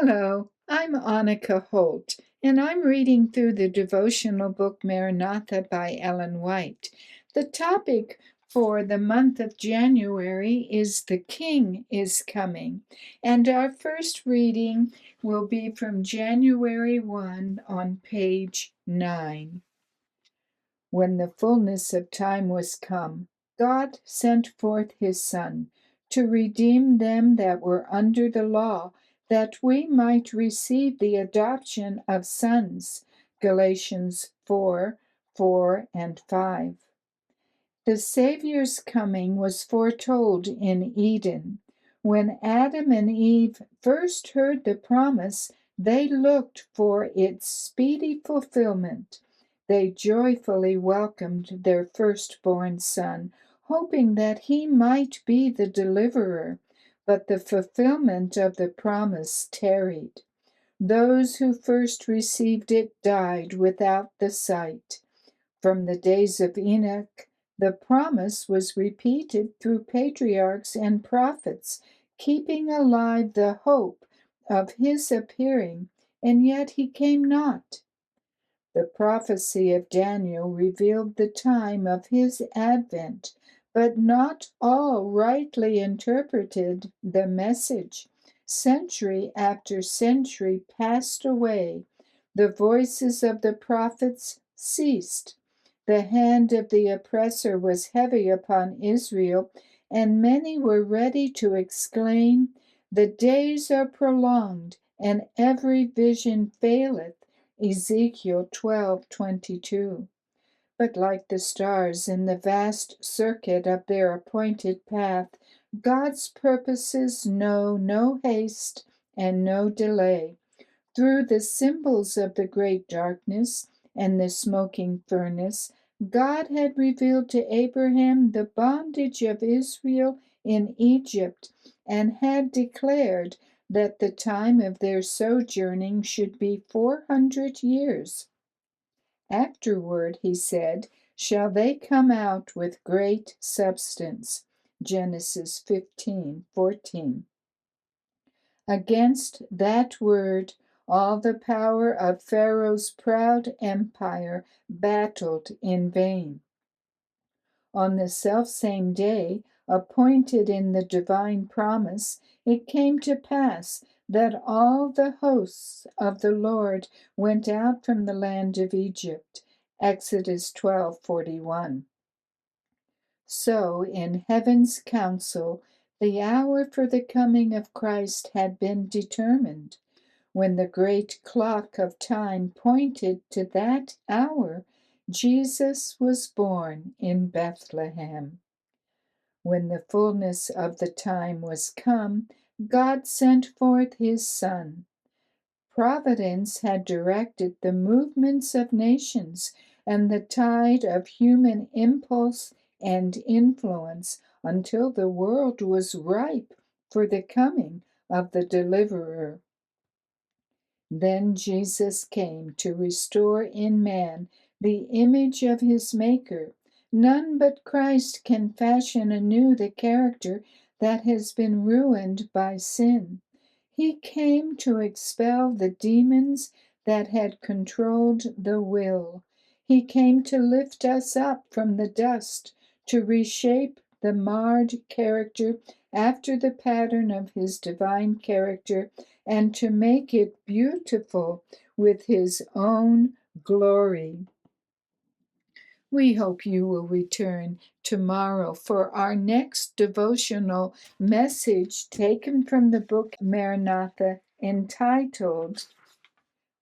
Hello, I'm Annika Holt, and I'm reading through the devotional book Maranatha by Ellen White. The topic for the month of January is The King is Coming, and our first reading will be from January 1 on page 9. When the fullness of time was come, God sent forth his Son to redeem them that were under the law, that we might receive the adoption of sons. Galatians 4:4 and 5. The Savior's coming was foretold in Eden. When Adam and Eve first heard the promise, they looked for its speedy fulfillment. They joyfully welcomed their firstborn son, hoping that he might be the deliverer. But the fulfillment of the promise tarried. Those who first received it died without the sight. From the days of Enoch, the promise was repeated through patriarchs and prophets, keeping alive the hope of his appearing, and yet he came not. The prophecy of Daniel revealed the time of his advent, but not all rightly interpreted the message. Century after century passed away. The voices of the prophets ceased. The hand of the oppressor was heavy upon Israel, and many were ready to exclaim, "The days are prolonged, and every vision faileth." Ezekiel 12:22. But like the stars in the vast circuit of their appointed path, God's purposes know no haste and no delay. Through the symbols of the great darkness and the smoking furnace, God had revealed to Abraham the bondage of Israel in Egypt, and had declared that the time of their sojourning should be 400 years. Afterward, he said, shall they come out with great substance. Genesis 15:14. Against that word, all the power of Pharaoh's proud empire battled in vain. On the selfsame day, appointed in the divine promise, it came to pass that all the hosts of the Lord went out from the land of Egypt. Exodus 12:41. So, in heaven's council, the hour for the coming of Christ had been determined. When the great clock of time pointed to that hour, Jesus was born in Bethlehem. When the fullness of the time was come, God sent forth his Son. Providence had directed the movements of nations and the tide of human impulse and influence until the world was ripe for the coming of the Deliverer. Then Jesus came to restore in man the image of his Maker. None but Christ can fashion anew the character that has been ruined by sin. He came to expel the demons that had controlled the will. He came to lift us up from the dust, to reshape the marred character after the pattern of his divine character, and to make it beautiful with his own glory. We hope you will return tomorrow for our next devotional message taken from the book Maranatha, entitled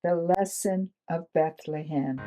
The Lesson of Bethlehem.